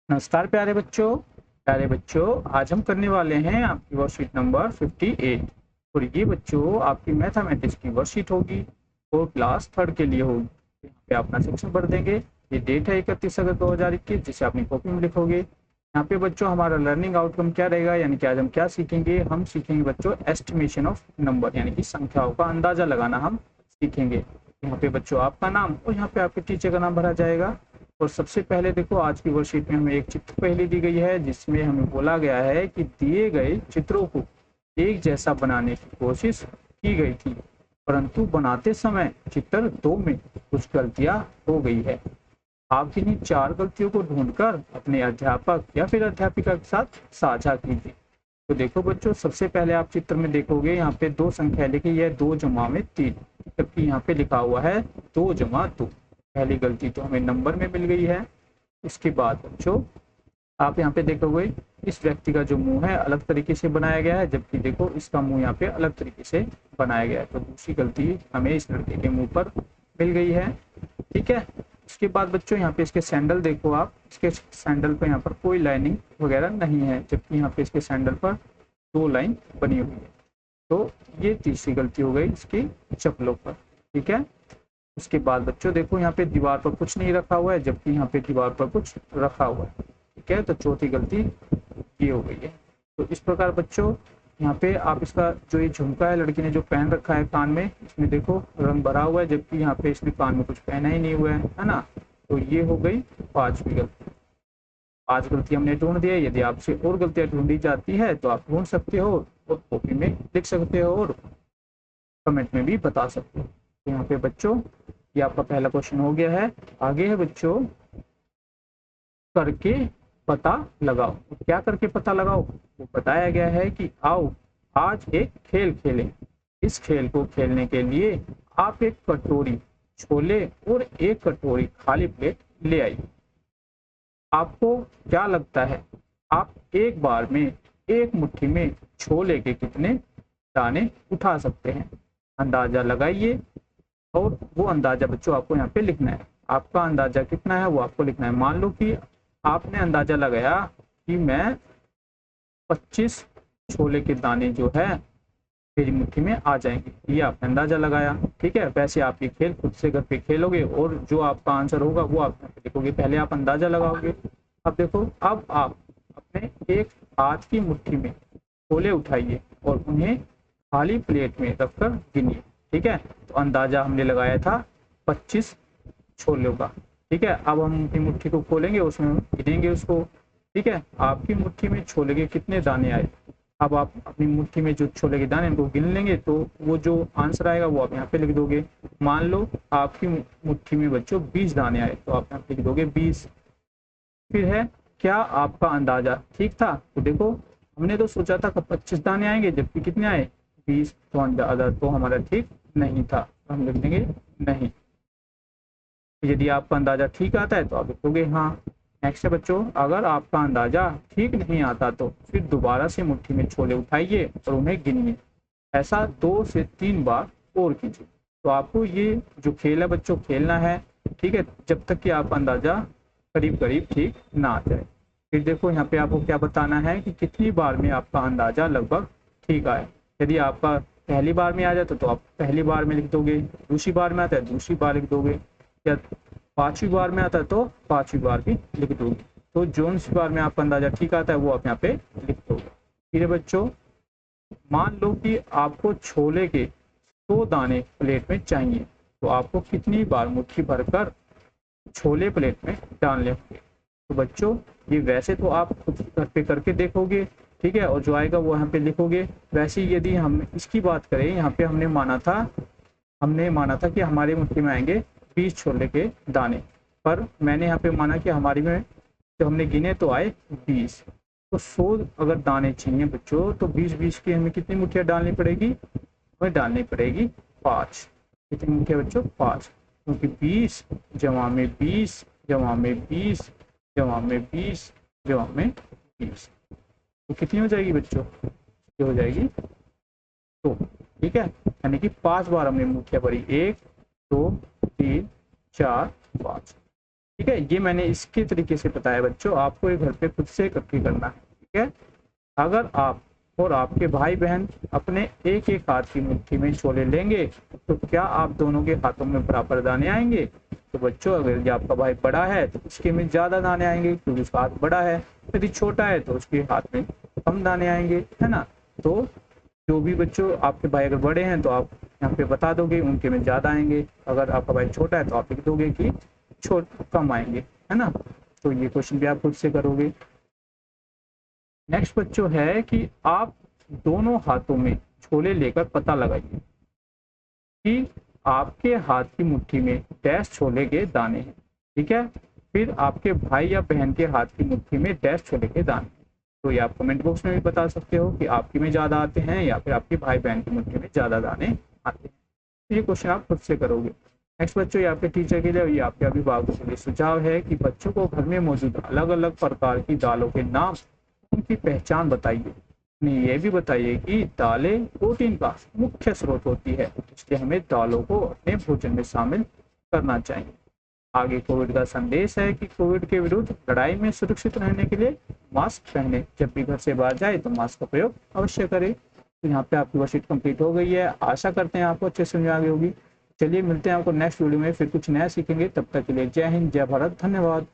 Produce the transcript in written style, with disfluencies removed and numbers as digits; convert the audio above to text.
नमस्कार प्यारे बच्चों आज हम करने वाले हैं आपकी वर्कशीट नंबर 58 और ये बच्चों आपकी मैथमेटिक्स की वर्कशीट होगी और क्लास 3 के लिए होगी। यहाँ पे अपना सेक्शन भर देंगे। ये डेट है 31 अगस्त 2021 जिसे अपनी कॉपी में लिखोगे। यहाँ पे बच्चों हमारा लर्निंग आउटकम क्या रहेगा, यानी कि आज हम क्या सीखेंगे। हम सीखेंगे बच्चों एस्टिमेशन ऑफ नंबर, यानी कि संख्याओं का अंदाजा लगाना हम सीखेंगे। यहाँ पे बच्चों आपका नाम और यहाँ पे आपके टीचर का नाम भरा जाएगा। और सबसे पहले देखो आज की वर्कशीट में हमें एक चित्र पहेली दी गई है जिसमें हमें बोला गया है कि दिए गए चित्रों को एक जैसा बनाने की कोशिश की गई थी, परंतु बनाते समय चित्र 2 में कुछ गलतियां हो गई है। आप इन्हीं 4 गलतियों को ढूंढकर अपने अध्यापक या फिर अध्यापिका के साथ साझा कीजिए। तो देखो बच्चों, सबसे पहले आप चित्र में देखोगे यहाँ पे 2 संख्या लिखी है 2 जमा में 3, जबकि यहाँ पे लिखा हुआ है 2 जमा 2। पहली गलती तो हमें नंबर में मिल गई है। इसके बाद बच्चों आप यहाँ पे देखोगे इस व्यक्ति का जो मुंह है अलग तरीके से बनाया गया है, जबकि देखो इसका मुंह यहाँ पे अलग तरीके से बनाया गया है। तो दूसरी गलती हमें इस लड़के के मुंह पर मिल गई है। ठीक है। उसके बाद बच्चों यहाँ पे इसके सैंडल देखो आप, इसके सैंडल पर यहाँ पर कोई लाइनिंग वगैरह नहीं है, जबकि यहाँ पे इसके सैंडल पर 2 लाइन बनी हुई है। तो ये तीसरी गलती हो गई इसकी चप्पलों पर। ठीक है। उसके बाद बच्चों देखो यहाँ पे दीवार पर कुछ नहीं रखा हुआ है, जबकि यहाँ पे दीवार पर कुछ रखा हुआ है। ठीक है। तो चौथी गलती ये हो गई है। तो इस प्रकार बच्चों यहाँ पे आप इसका जो ये झुमका है लड़की ने जो पहन रखा है कान में, इसमें देखो रंग भरा हुआ है, जबकि यहाँ पे इसने कान में कुछ पहना ही नहीं हुआ है ना। तो ये हो गई 5वीं गलती। 5 गलती हमने ढूंढ दिया। यदि आपसे और गलतियां ढूंढी जाती है तो आप ढूंढ सकते हो और कॉपी में लिख सकते हो और कमेंट में भी बता सकते हो। तो यहाँ पे बच्चों ये आपका पहला क्वेश्चन हो गया है। आगे है बच्चों करके पता लगाओ। तो क्या करके पता लगाओ, वो बताया गया है कि आओ आज एक खेल खेलें। इस खेल को खेलने के लिए आप एक कटोरी छोले और एक कटोरी खाली प्लेट ले आइए। आपको क्या लगता है आप एक बार में एक मुट्ठी में छोले के कितने दाने उठा सकते हैं? अंदाजा लगाइए और वो अंदाजा बच्चों आपको यहाँ पे लिखना है। आपका अंदाजा कितना है वो आपको लिखना है। मान लो कि आपने अंदाजा लगाया कि मैं 25 छोले के दाने जो है मेरी मुट्ठी में आ जाएंगे, ये आपने अंदाजा लगाया। ठीक है। वैसे आप ये खेल खुद से घर पे खेलोगे और जो आपका आंसर होगा वो आप लिखोगे। पहले आप अंदाजा लगाओगे। अब देखो, अब आप अपने एक हाथ की मुट्ठी में छोले उठाइए और उन्हें खाली प्लेट में रखकर गिनिए। ठीक है। तो अंदाजा हमने लगाया था 25 छोलों का। ठीक है। अब हम अपनी मुट्ठी को खोलेंगे, उसमें गिनेंगे उसको। ठीक है। आपकी मुट्ठी में छोले के कितने दाने आए, अब आप अपनी मुट्ठी में जो छोले के दाने उनको गिन लेंगे, तो वो जो आंसर आएगा वो आप यहाँ पे लिख दोगे। मान लो आपकी मुट्ठी में बच्चों 20 दाने आए, तो आप यहाँ पे लिख दोगे 20। फिर है क्या आपका अंदाजा ठीक था? तो देखो हमने तो सोचा था कि 25 दाने आएंगे, जबकि कितने आए 20। तो अंदाजा तो हमारा ठीक नहीं था, तो हम लिख देंगे नहीं। यदि आपका अंदाजा ठीक आता है तो आप लिखोगे हाँ। नेक्स्ट है बच्चों, अगर आपका अंदाजा ठीक नहीं आता तो फिर दोबारा से मुट्ठी में छोले उठाइए और उन्हें गिनिए। ऐसा 2 से 3 बार और कीजिए। तो आपको ये जो खेल है बच्चों खेलना है। ठीक है। जब तक कि आपका अंदाजा करीब करीब ठीक ना आ जाए। फिर देखो यहाँ पे आपको क्या बताना है कि कितनी बार में आपका अंदाजा लगभग ठीक आए। यदि आपका पहली बार में आ जाता तो आप पहली बार में लिख दोगे, दूसरी बार में आता है दूसरी बार लिख दोगे, या 5वीं बार में आता है तो 5वीं बार भी लिख दोगे। तो जोन सी बार में आपका अंदाजा ठीक आता है वो आप यहाँ पे लिख दोगे। फिर बच्चों मान लो कि आपको छोले के 100 दाने प्लेट में चाहिए, तो आपको कितनी बार मुट्ठी भरकर छोले प्लेट में डालने होंगे? तो बच्चों ये वैसे तो आप खुद घर पे करके देखोगे। ठीक है। और जो आएगा वो यहाँ पे लिखोगे। वैसे यदि हम इसकी बात करें, यहाँ पे हमने माना था कि हमारी मुट्ठी में आएंगे 20 छोले के दाने, पर मैंने यहाँ पे माना कि हमारी में जो हमने गिने तो आए 20। तो 100 अगर दाने चाहिए बच्चों, तो 20-20 की हमें कितनी मुट्ठियाँ डालनी पड़ेगी? हमें डालनी पड़ेगी 5। कितनी मुट्ठियाँ बच्चों? 5, क्योंकि 20 जमा में 20 जमा में 20 जमा में 20 जमा में 20, तो कितनी हो जाएगी बच्चों? ये हो जाएगी 2। ठीक है। यानी कि 5 बार हमने मुट्ठियाँ भरी, 1 2 3 4 5। ठीक है, ये मैंने इसके तरीके से बताया बच्चों, आपको ये घर पे खुद से करके करना है। ठीक है, अगर आप और आपके भाई बहन अपने एक एक हाथ की मुट्ठी में छोले लेंगे तो क्या आप दोनों के हाथों में बराबर दाने आएंगे? तो बच्चों अगर ये आपका भाई बड़ा है तो उसके में ज्यादा दाने आएंगे क्योंकि उसका हाथ बड़ा है, यदि छोटा है तो उसके हाथ में कम दाने आएंगे, है ना। तो जो भी बच्चों आपके भाई अगर बड़े हैं तो आप यहाँ पे बता दोगे उनके में ज्यादा आएंगे, अगर आपका भाई छोटा है तो आप लिख दोगे कि कम आएंगे, है ना। तो ये क्वेश्चन भी आप खुद से करोगे। नेक्स्ट बच्चों है कि आप दोनों हाथों में छोले लेकर पता लगाइए कि आपके हाथ की मुट्ठी में डैश छोले के दाने हैं। ठीक है, फिर आपके भाई या बहन के हाथ की मुट्ठी में डैश छोले के दाने हैं। तो ये आप कमेंट बॉक्स में भी बता सकते हो कि आपकी में ज्यादा आते हैं या फिर आपके भाई बहन की मुट्ठी में ज्यादा दाने आते हैं। तो ये क्वेश्चन आप खुद से करोगे। नेक्स्ट बच्चों, ये आपके टीचर के लिए और ये आपके अभिभावकों के लिए सुझाव है कि बच्चों को घर में मौजूद अलग अलग प्रकार की दालों के नाम, उनकी पहचान बताइए। उन्हें यह भी बताइए कि दालें प्रोटीन का मुख्य स्रोत होती है, इसलिए हमें दालों को अपने भोजन में शामिल करना चाहिए। आगे कोविड का संदेश है कि कोविड के विरुद्ध लड़ाई में सुरक्षित रहने के लिए मास्क पहने, जब भी घर से बाहर जाए तो मास्क का प्रयोग अवश्य करें। तो यहाँ पे आपकी वर्कशीट कंप्लीट हो गई है, आशा करते हैं आपको अच्छे समझ आ गई होगी। चलिए मिलते हैं आपको नेक्स्ट वीडियो में, फिर कुछ नया सीखेंगे। तब तक के लिए जय हिंद, जय भारत, धन्यवाद।